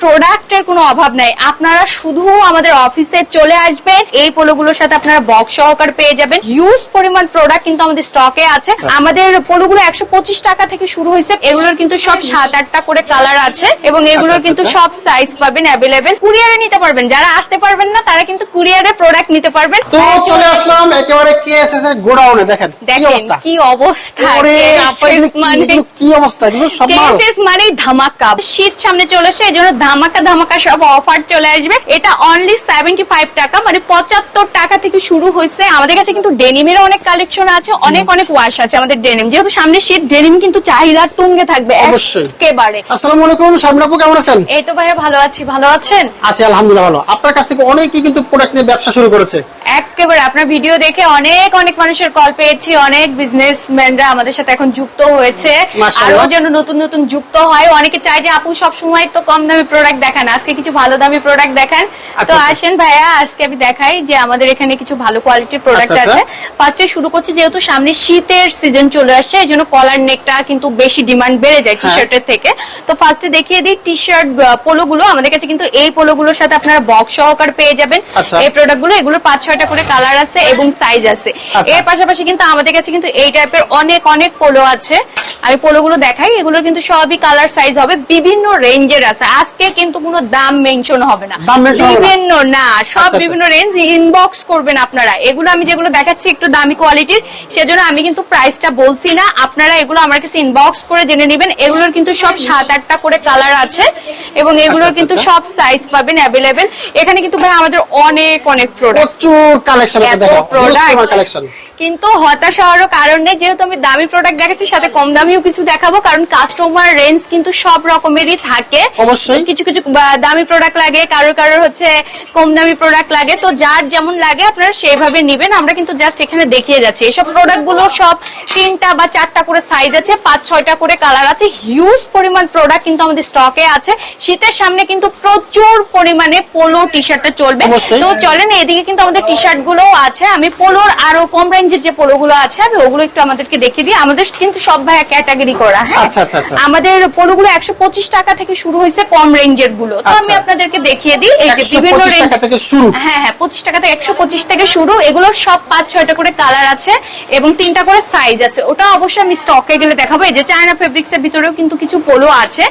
প্রোডাক্টের কোনো অভাব নাই। আপনারা শুধু আমাদের অফিসে চলে আসবেন, এই পোলোগুলোর সাথে আপনারা বক্স সহকারে পেয়ে যাবেন। হিউজ পরিমাণ প্রোডাক্ট কিন্তু আমাদের স্টকে আছে। আমাদের পোলোগুলো 125 টাকা থেকে শুরু হয়েছে। এগুলোর কিন্তু সব 7-8টা করে কালার আছে এবং এগুলোর কিন্তু সব সাইজ পাবেন অ্যাভেলেবেল। কুরিয়ারে নিতে পারবেন, যারা আসতে পারবেন না তারা কিন্তু কুরিয়ারে প্রোডাক্ট নিতে পারবেন। তো চলে আসলাম একেবারে কেএসএস এর গোডাউনে। দেখেন কি অবস্থা, কি অবস্থা, এগুলো সব কেএসএস মানে ধামাকা। শীত সামনে চলে আসে, এজন্য ধামাকা ধামাকা সব অফার চলে আসবে। এটা অনলি 75 টাকা, মানে 75 টাকা থেকে শুরু হয়েছে। আমাদের কাছে কিন্তু ডেনিমের অনেক কালেকশন আছে, অনেক ওয়াশ আছে আমাদের ডেনিম। যেহেতু সামনে শীত, ডেনিম কিন্তু চাহিদা তুঙ্গে থাকবে একেবারে। আসসালামু আলাইকুম শামিম আপু, কেমন আছেন? এই তো ভাইয়া ভালো আছি, ভালো আছেন? আছি আলহামদুলিল্লাহ ভালো। আপনার কাছ থেকে অনেকেই কিন্তু প্রোডাক্ট নিয়ে ব্যবসা শুরু করেছে। একেবারে আপনার ভিডিও দেখে অনেক মানুষের কল পেয়েছি, অনেক বিজনেসম্যানরা আমাদের সাথে এখন যুক্ত হয়েছে, আরো যেন নতুন যুক্ত হয়। অনেকে চায় যে আপু সব সময় তো কম দামি প্রোডাক্ট দেখান, আজকে কিছু ভালো দামি প্রোডাক্ট দেখান। তো আসেন ভাইয়া, আজকে আমি দেখাই যে আমাদের এখানে কিছু ভালো কোয়ালিটির প্রোডাক্ট আছে। ফার্স্টে শুরু করছি, যেহেতু সামনে শীতের সিজন চলে আসছে, এই জন্য কলার নেকটা কিন্তু বেশি ডিমান্ড বেড়ে যায় টি শার্টের থেকে। তো ফার্স্টে দেখিয়ে দিই টি শার্ট পোলোগুলো। আমাদের কাছে কিন্তু এই পোলোগুলোর সাথে আপনারা বক্স সহকারে পেয়ে যাবেন এই প্রোডাক্টগুলো। এগুলো 5-6টা করে কালার আছে এবং সাইজ আছে। এর পাশাপাশি কিন্তু আমাদের কাছে কিন্তু এই টাইপের অনেক পোলো আছে। আমি পোলোগুলো দেখাই, এগুলো কিন্তু সবই কালার সাইজ হবে, বিভিন্ন রেঞ্জের আছে। আজকে কিন্তু কোনো দাম মেনশন হবে না, বিভিন্ন না, সব বিভিন্ন রেঞ্জ। ইনবক্স করবেন আপনারা। এগুলো আমি যেগুলো দেখাচ্ছি একটু দামি কোয়ালিটির, সেজন্য আমি কিন্তু প্রাইসটা বলছি না। আপনারা এগুলো আমার কাছে ইনবক্স করে জেনে নেবেন। এগুলোর কিন্তু সব 7-8টা করে কালার আছে এবং এগুলোর কিন্তু সব সাইজ পাবেন অ্যাভেলেবেল। এখানে কিন্তু ভাই আমাদের অনেক প্রোডাক্ট, প্রচুর কালেকশন আছে, দেখো প্রোডাক্ট কালেকশন। কিন্তু হতাশা হওয়ার কারণ নেই, যেহেতু আমি দামি প্রোডাক্ট দেখাচ্ছি, সাথে কম দামিও কিছু দেখাবো। কারণ কাস্টমার রেঞ্জ কিন্তু সব রকমেরই থাকে, অবশ্যই কিছু দামি প্রোডাক্ট লাগে, কারোর হচ্ছে কম দামি প্রোডাক্ট লাগে। তো যার যেমন লাগে আপনারা সেভাবে নিবেন। আমরা কিন্তু জাস্ট এখানে দেখিয়ে যাচ্ছি। এসব প্রোডাক্ট গুলো সব 3টা বা 4টা করে সাইজ আছে, 5-6টা করে কালার আছে। হিউজ পরিমাণ প্রোডাক্ট কিন্তু আমাদের স্টকে আছে। শীতের সামনে কিন্তু প্রচুর পরিমাণে পোলো টি শার্টটা চলবে। তো চলেন, এদিকে কিন্তু আমাদের টি শার্ট গুলো আছে। আমি পোলোর আরো কম যে পোলোগুলো আছে আমি ওগুলো একটু আমাদেরকে দেখিয়ে দিই। আমাদের কিন্তু সব ভাইয়া ক্যাটাগরি করা। আমাদের পোলোগুলো 125 টাকা থেকে শুরু হয়েছে, কম রেঞ্জের গুলো। তো আমি আপনাদেরকে দেখিয়ে দিই। এই যে বিভিন্ন রেঞ্জ থেকে শুরু, 25 টাকা থেকে 125 থেকে শুরু। এগুলোর সব 5-6টা করে কালার আছে এবং 3টা করে সাইজ আছে। ওটা অবশ্যই আমি স্টকে গেলে দেখাবো। এই যে চায়না ফেব্রিক্স এর ভিতরেও কিন্তু কিছু পোলো আছে,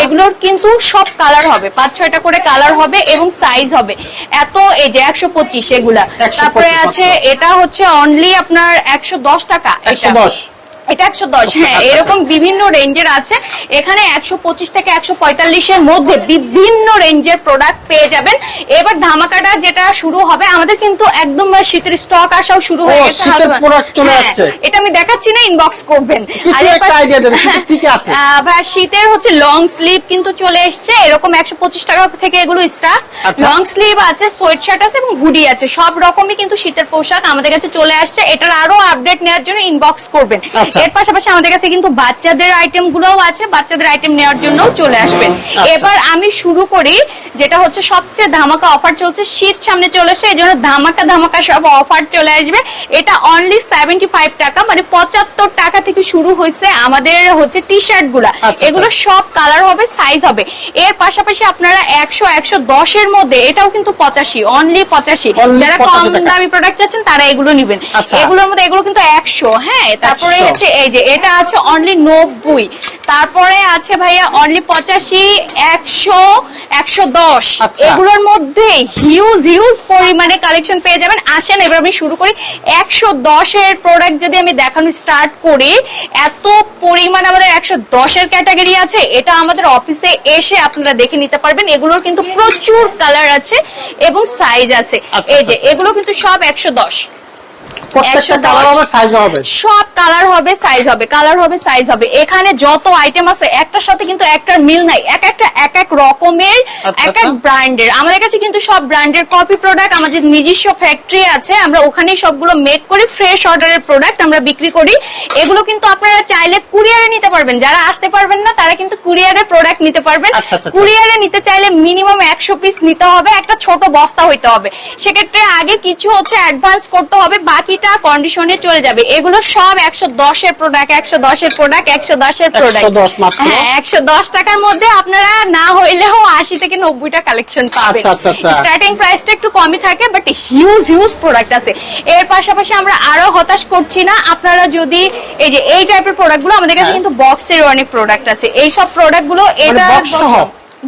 এগুলোর কিন্তু সব কালার হবে, 5-6টা করে কালার হবে এবং সাইজ হবে। এত এই যে 125 এগুলা। তারপরে আছে এটা হচ্ছে অনলি আপনার 110 টাকা। এটা 110। হ্যাঁ, এরকম বিভিন্ন রেঞ্জের আছে। এখানে 125 থেকে 145 এর মধ্যে বিভিন্ন রেঞ্জের প্রোডাক্ট পেয়ে যাবেন। এবার ধামাকাটা যেটা শুরু হবে, আমাদের কিন্তু একদম শীতের স্টক আসাও শুরু হয়ে গেছে। এটা আমি দেখাচ্ছি না, ইনবক্স করবেন। ভাই শীতের হচ্ছে লং স্লিভ কিন্তু চলে এসছে, এরকম 125 টাকা থেকে এগুলো স্টার্ট। লং স্লিভ আছে, সোয়েট শার্ট আছে এবং হুডি আছে। সব রকমই কিন্তু শীতের পোশাক আমাদের কাছে চলে আসছে। এটার আরো আপডেট নেওয়ার জন্য ইনবক্স করবেন। এর পাশাপাশি আমাদের কাছে কিন্তু বাচ্চাদের আইটেম গুলোও আছে, বাচ্চাদের আইটেম নেওয়ার জন্য চলে আসবেন। এবার আমি শুরু করি, যেটা হচ্ছে সবচেয়ে ধামাকা অফার চলছে। শীত সামনে চলে আসে, এই জন্য ধামাকা সব অফার চলে আসবে। এটা অনলি 75 টাকা, মানে 75 টাকা থেকে শুরু হয়েছে আমাদের হচ্ছে টি শার্ট গুলা। এগুলো সব কালার হবে, সাইজ হবে। এর পাশাপাশি আপনারা 100-110 এর মধ্যে, এটাও কিন্তু 85, অনলি 85। যারা কম দামি প্রোডাক্ট চাচ্ছেন তারা এগুলো নিবেন। এগুলোর মধ্যে এগুলো কিন্তু 100। হ্যাঁ, তারপরে হচ্ছে এই যে এটা আছে অনলি 90। তারপরে আছে ভাইয়া অনলি 85, 100, 110। এগুলোর মধ্যে হিউজ পরিমাণে কালেকশন পেয়ে যাবেন। আসেন এবার আমি শুরু করি। 110 এর প্রোডাক্ট যদি আমি দেখানো স্টার্ট করি, এত পরিমাণ আমাদের 110 এর ক্যাটাগরি আছে। এটা আমাদের অফিসে এসে আপনারা দেখে নিতে পারবেন। এগুলোর কিন্তু প্রচুর কালার আছে এবং সাইজ আছে। এই যে এগুলো কিন্তু সব 110। সব কালার হবে, সাইজ হবে, কালার হবে, সাইজ হবে। এখানে যত আইটেম আছে একটার সাথে কিন্তু একটার মিল নাই, এক এক রকমের, এক ব্র্যান্ডের। আমাদের কাছে কিন্তু সব ব্র্যান্ডের কপি প্রোডাক্ট। আমাদের নিজস্ব ফ্যাক্টরি আছে, আমরা ওখানেই সবগুলো মেক করি। ফ্রেশ অর্ডারের প্রোডাক্ট আমরা বিক্রি করি। এগুলো কিন্তু আপনারা চাইলে কুরিয়ারে নিতে পারবেন। যারা আসতে পারবেন না তারা কিন্তু কুরিয়ারে প্রোডাক্ট নিতে পারবেন। কুরিয়ারে নিতে চাইলে মিনিমাম 100 পিস নিতে হবে, একটা ছোট বস্তা হইতে হবে। সেক্ষেত্রে আগে কিছু হচ্ছে অ্যাডভান্স করতে হবে, বাকিটা প্রত্যেকটা কন্ডিশনে চলে যাবে। এগুলো সব 110 এর প্রোডাক্ট, 110 এর প্রোডাক্ট, 110 এর প্রোডাক্ট। 110 মাত্র। হ্যাঁ, 110 টাকার মধ্যে আপনারা না হইলেও 80 থেকে 90টা কালেকশন পাবেন। আচ্ছা। স্টার্টিং প্রাইসটা একটু কমই থাকে, বাট হিউজ প্রোডাক্ট আছে। এর পাশাপাশি আমরা আরো হতাশ করছি না, আপনারা যদি এই টাইপের প্রোডাক্টগুলো আমাদের কাছে কিন্তু বক্সের অনেক প্রোডাক্ট আছে। এই সব প্রোডাক্টগুলো এটা বক্স সহ?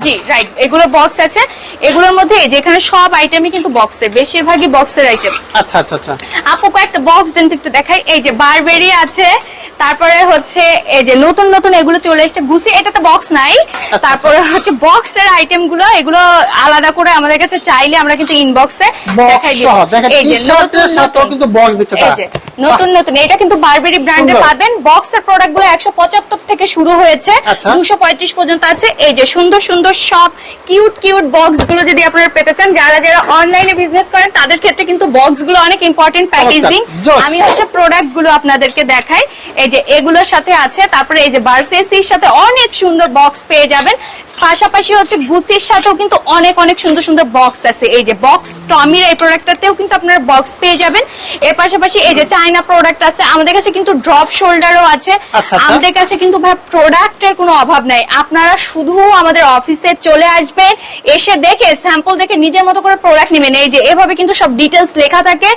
জি রাইট, এগুলো বক্স আছে। এগুলোর মধ্যে যেখানে সব আইটেমই কিন্তু বক্সের, বেশিরভাগই বক্সের আইটেম। আচ্ছা। আপু কয়েকটা বক্স দেন তো একটু দেখাই। এই যে বারবেরি আছে, তারপরে হচ্ছে এই যে নতুন এগুলো চলে এসেছে গুছি, এটাতে বক্স নাই। তারপরে হচ্ছে বক্সের আইটেম গুলো, এগুলো আলাদা করে আমাদের কাছে চাইলে আমরা কিন্তু ইনবক্সে দেখাই দিই। এই যে টি-শার্টের সাথেও কিন্তু বক্স দিচ্ছে তারা। এই যে নতুন এটা কিন্তু বারবেরি ব্র্যান্ডে পাবেন। বক্সের প্রোডাক্ট গুলো 175 থেকে শুরু হয়েছে, 235 পর্যন্ত আছে। এই যে সুন্দর সব কিউট বক্স গুলো যদি আপনারা পেতে চান, যারা অনলাইনে বিজনেস করেন তাদের ক্ষেত্রে কিন্তু বক্স গুলো অনেক ইম্পর্টেন্ট প্যাকেজিং। আমি হচ্ছে প্রোডাক্ট গুলো আপনাদেরকে দেখাই। এই যে এগুলোর সাথে আছে, তারপরে এই যে বার্সেসির সাথে অনেক সুন্দর বক্স পেয়ে যাবেন। পাশাপাশি হচ্ছে গুচির সাথেও কিন্তু অনেক সুন্দর বক্স আছে। এই যে বক্স টমির এই প্রোডাক্টটাতেও কিন্তু আপনারা বক্স পেয়ে যাবেন। এর পাশাপাশি এই যে চাইনা প্রোডাক্ট আছে আমাদের কাছে, কিন্তু ড্রপ শোল্ডারও আছে। আমাদের কাছে কিন্তু ভাই প্রোডাক্টের কোনো অভাব নাই। আপনারা শুধু আমাদের অফিসে চলে আসবেন, এসে দেখে স্যাম্পল দেখে নিজের মতো করে প্রোডাক্ট নেবেন। এই যে এভাবে কিন্তু সব ডিটেইলস লেখা থাকে।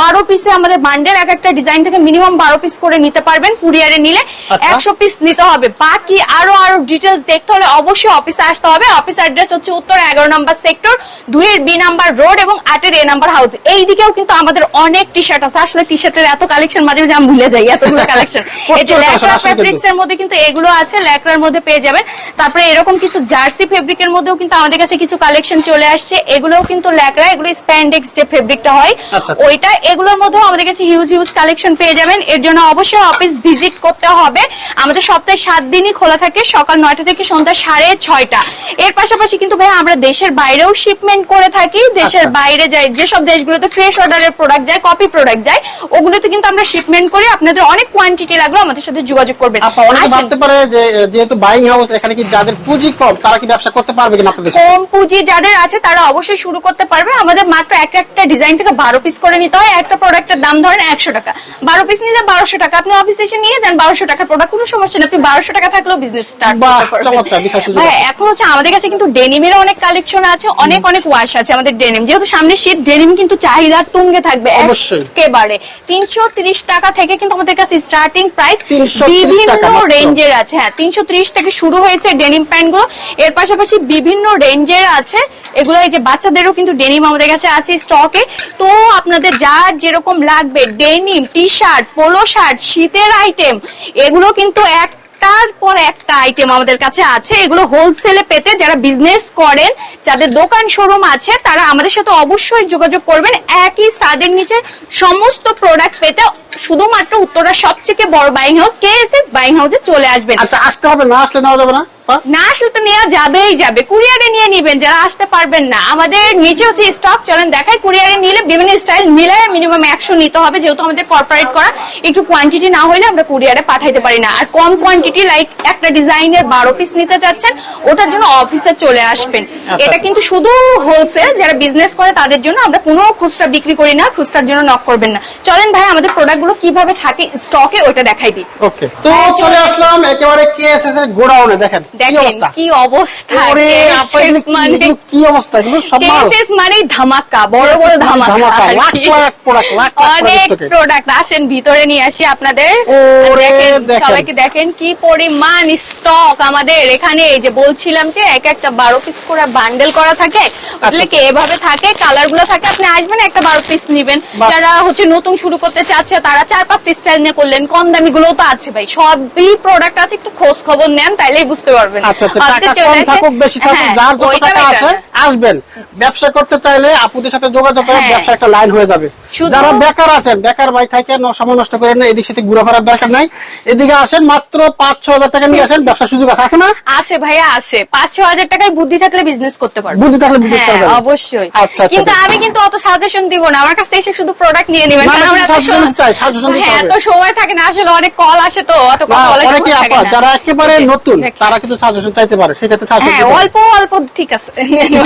12 পিসে আমাদের বান্ডেল, এক একটা ডিজাইন থেকে মিনিমাম 12 পিস করে নিতে পারবেন। কুরিয়ারে নিলে 100 পিস নিতে হবে। বাকি আরো ডিটেইলস দেখতে হলে অবশ্যই অফিসে আসতে হবে। অফিস অ্যাড্রেস হচ্ছে উত্তর 11 নম্বর সেক্টর, 2 এর বি নাম্বার রোড এবং 8 এর এ নাম্বার হাউস। এই দিকেও কিন্তু আমাদের অনেক টি-শার্ট আছে। আসলে টি-শার্টের এত কালেকশন মাঝে আমি ভুলে যাই, এতগুলো কালেকশন। এই যে ল্যাকরা ফেব্রিক্স এর মধ্যে কিন্তু এগুলো আছে, ল্যাকরার মধ্যে পেয়ে যাবেন। তারপরে এরকম কিছু জার্সি ফেব্রিকের মধ্যেও কিন্তু আমাদের কাছে কিছু কালেকশন চলে আসছে। এগুলোও কিন্তু ল্যাকরা, এগুলো স্প্যান্ডেক্স যে ফেব্রিকটা হয় ওইটা। এগুলোর মধ্যেও আমাদের কাছে হিউজ কালেকশন পেয়ে যাবেন। এর জন্য অবশ্যই অফিস ভিজিট করতে হবে। আমাদের সপ্তাহে 7 দিনই খোলা থাকে, সকাল 9টা থেকে সন্ধ্যা 6:30। এর পাশাপাশি কিন্তু ভাই আমরা দেশের বাইরেও শিপমেন্ট করে থাকি। দেশের বাইরে যাই, যেসব দেশগুলোতে ফ্রেশ অর্ডারের প্রোডাক্ট যায়, কপি প্রোডাক্ট যায়, ওগুলোতে কিন্তু আমরা শিপমেন্ট করি। আপনাদের অনেক কোয়ান্টিটি লাগলো আমাদের সাথে যোগাযোগ করবেন। অনেকে ভাবতে পারে যে যেহেতু বাইং হাউস, এখানে কি যাদের পুঁজি কম তারা কি ব্যবসা করতে পারবে কিনা? আপনাদের কম পুঁজি যাদের আছে তারা অবশ্যই শুরু করতে পারবে। আমাদের মাত্র একটা ডিজাইন থেকে 12 পিস করে নিতে হয়। একটা প্রোডাক্টের দাম ধরেন 100 টাকা, 12 পিস নিলে 1200 টাকা। আপনি অফিসে এসে নিয়ে যান 1200 টাকার প্রোডাক্ট, কোনো সমস্যা নেই। আপনি 1200 টাকা থাকলেও বিজনেস স্টার্ট করতে পারবেন। হ্যাঁ, এখন হচ্ছে আমাদের কাছে কিন্তু ডেনিমের অনেক কালেকশন আছে, অনেক ওয়াশ আছে আমাদের ডেনিম। যেহেতু সামনে শীত, ডেনিম কিন্তু চাহিদা তুঙ্গে থাকবে একেবারে। 330 টাকা থেকে কিন্তু আমাদের কাছে স্টার্টিং প্রাইস বিভিন্ন রেঞ্জের আছে। হ্যাঁ, 330 থেকে শুরু হয়েছে ডেনিম প্যান্ট গুলো। এর পাশাপাশি বিভিন্ন রেঞ্জের আছে এগুলো। এই যে বাচ্চাদেরও কিন্তু ডেনিম আমাদের কাছে আছে স্টকে। তো আপনাদের যার যেরকম লাগবে, denim, T shirt, polo shirt, শীতের আইটেম, এগুলো কিন্তু একটার পর একটা আইটেম আমাদের কাছে আছে। এগুলো হোলসেলে পেতে যারা বিজনেস করেন, যাদের দোকান শোরুম আছে, তারা আমাদের সাথে অবশ্যই যোগাযোগ করবেন। একই ছাদের নিচে সমস্ত প্রোডাক্ট পেতে শুধুমাত্র উত্তরার সবচেয়ে বড় বাইং হাউস কেএসএস বাইং হাউসে চলে আসবেন। আচ্ছা, আসতে হবে, না আসলে নেওয়া যাবে না? না আসলে তো নেওয়া যাবে, কুরিয়ারে নিয়ে নিবেন যারা আসতে পারবেন না। আমাদের নিচে হচ্ছে স্টক, চলেন দেখাই। কুরিয়ারে নিলে বিভিন্ন স্টাইল মিলে মিনিমাম 100 নিতে হবে, যেহেতু আমাদের কর্পোরেট করা। একটু কোয়ান্টিটি না হলে আমরা কুরিয়ারে পাঠাইতে পারি না। আর কম কোয়ান্টিটি, লাইক একটা ডিজাইনের 12 পিস নিতে চাচ্ছেন, ওটার জন্য অফিসে চলে আসবেন। এটা কিন্তু শুধু হোলসেল যারা বিজনেস করে তাদের জন্য, আমরা কোনো খুচরা বিক্রি করি না। খুচরার জন্য নক করবেন না। চলেন ভাই আমাদের প্রোডাক্ট গুলো কিভাবে থাকে স্টকে ওটা দেখাই দিই। ওকে, তো চলে আসলাম একেবারে কেএসএস এর গোডাউনে। দেখেন কি অবস্থা, কি অবস্থা, মানে ধামাকা, বড় ধামাকা, অনেক প্রোডাক্ট। আসেন ভিতরে নিয়ে আসি আপনাদের, সবাইকে দেখেন কি পরিমাণ স্টক আমাদের এখানে। এই যে বলছিলাম যে একটা 12 পিস করে বান্ডেল করা থাকে, এভাবে থাকে, কালার গুলো থাকে। আপনি আসবেন, একটা 12 পিস নিবেন। যারা হচ্ছে নতুন শুরু করতে চাচ্ছে তারা 4-5টা স্টাইল নিয়ে করলেন। কম দামি গুলো তো আছে ভাই, সবই প্রোডাক্ট আছে। একটু খোঁজ খবর নেন, তাইলেই বুঝতে পারবেন। টাকা কম থাকুক বেশি থাকুক, যার যত টাকা আছে আসবেন। ব্যবসা করতে চাইলে আপুদের সাথে যোগাযোগ করে ব্যবসা একটা লাইন হয়ে যাবে। যারা বেকার আছেন, বেকার ভাই থাকে সময় নষ্ট করেন না, এদিক সেদিক ঘুরে ফেরার দরকার নাই। এদিকে আসেন, মাত্র 5-6 হাজার টাকা নিয়ে আসেন, ব্যবসার সুযোগ আছে না? আছে ভাইয়া, আছে। 5-6 হাজার টাকায় বুদ্ধি থাকলে বিজনেস করতে পারবেন। বুদ্ধি থাকলে বিজনেস করা যাবে অবশ্যই। আচ্ছা, কিন্তু আমি কিন্তু অত সাজেশন দিব না, আমার কাছ থেকে এসে শুধু প্রোডাক্ট নিয়ে নেবেন। কারণ আমরা সাজেশন চাই, সাজেশন দিতে হবে। এত সময় থাকে না আসলে, অনেক কল আসে তো, অত কথা বলা যায় না। যারা একেবারে নতুন তারা কিন্তু সাজেশন চাইতে পারে, সেক্ষেত্রে সাজেশন অল্প ঠিক আছে।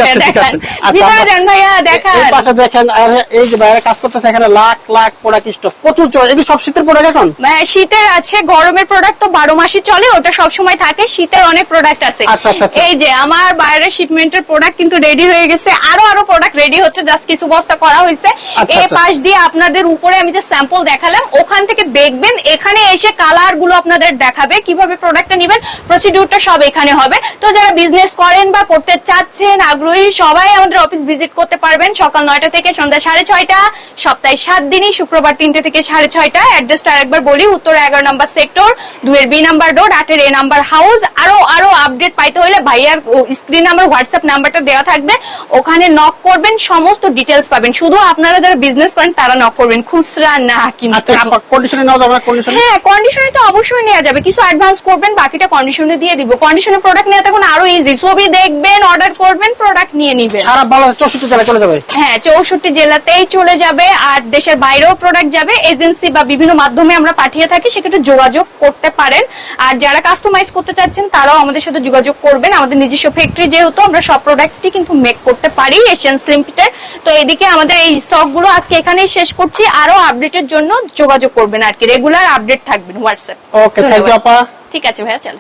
আছে, ঠিক দেখান আছে। আচ্ছা, ভিতরে যান ভাইয়া দেখান। এই পাশে দেখেন, আর এই যে বাইরে কাজ করতেছে, এখানে লাখ লাখ প্রোডাক্ট স্টক প্রচুর চলে। এগুলো সব শীতের প্রোডাক্ট এখন? শীতের আছে, গরমের প্রোডাক্ট তো 12 মাসই চলে, ওটা সব সময় থাকে। শীতের অনেক প্রোডাক্ট আছে। আচ্ছা, আচ্ছা, আচ্ছা। এই যে আমার বাইরের শিপমেন্টের প্রোডাক্ট কিন্তু রেডি হয়ে গেছে, আরো প্রোডাক্ট রেডি হচ্ছে, জাস্ট কিছু বস্তা করা হয়েছে। আচ্ছা, এই আচ্ছা। পাশ দিয়ে আপনাদের উপরে আমি যে স্যাম্পল দেখালাম, ওখান থেকে দেখবেন, এখানে এসে কালার গুলো আপনাদের দেখাবে, কিভাবে প্রোডাক্টটা নেবেন, প্রসিডিউরটা সব এখানে হবে। তো যারা বিজনেস করেন বা করতে চাচ্ছেন, আগ্রহী, সবাই আমাদের অফিস ভিজিট করতে পারবেন সকাল 9টা থেকে সন্ধ্যা 6:30, সপ্তাহে 7 দিনই, শুক্রবার 3টে থেকে 6:30। অ্যাড্রেসটা আরেকবার বলি, উত্তর 11 number sector, 2 B number road, 8 A number house. আরো আপডেট পাইতে হলে ভাইয়ার স্ক্রিন নাম্বার, হোয়াটসঅ্যাপ নাম্বারটা দেওয়া থাকবে, ওখানে নক করবেন, সমস্ত ডিটেলস পাবেন। শুধু আপনারা যারা বিজনেস করেন তারা নক করবেন, খুচরা না কিন্তু। আচ্ছা, কন্ডিশনে নেওয়া যাবে? কন্ডিশনে? হ্যাঁ, কন্ডিশনে তো অবশ্যই নেওয়া যাবে, কিছু অ্যাডভান্স করবেন, বাকিটা কন্ডিশনে দিয়ে দিব। কন্ডিশনে প্রোডাক্ট নেওয়া তখন আরো ইজি, ছবি দেখবেন, অর্ডার করবেন, প্রোডাক্ট নিয়ে নিবেন। সারা বাংলাদেশ 64 জেলায় চলে যাবে? হ্যাঁ, 64 জেলাতেই চলে যাবে, আর দেশের বাইরেও প্রোডাক্ট যাবে। এজেন্সি বা বিভিন্ন মাধ্যমে আমরা পাঠিয়ে থাকি, সেক্ষেত্রে যোগাযোগ করতে পারেন। আর যারা কাস্টমাইজ করতে চাচ্ছেন তারাও আমাদের সাথে যোগাযোগ করবেন। আমাদের নিজস্ব ফ্যাক্টরি যেহেতু, আমরা সব প্রোডাক্টই কিন্তু মেক করতে পারি এশিয়ান লিমিটেড। তো এদিকে আমাদের এই স্টক গুলো আজকে এখানেই শেষ করছি। আরো আপডেটের জন্য যোগাযোগ করবেন আর কি, রেগুলার আপডেট থাকবেন হোয়াটসঅ্যাপ। ওকে, থ্যাংক ইউ আপা। ঠিক আছে ভাইয়া, চল।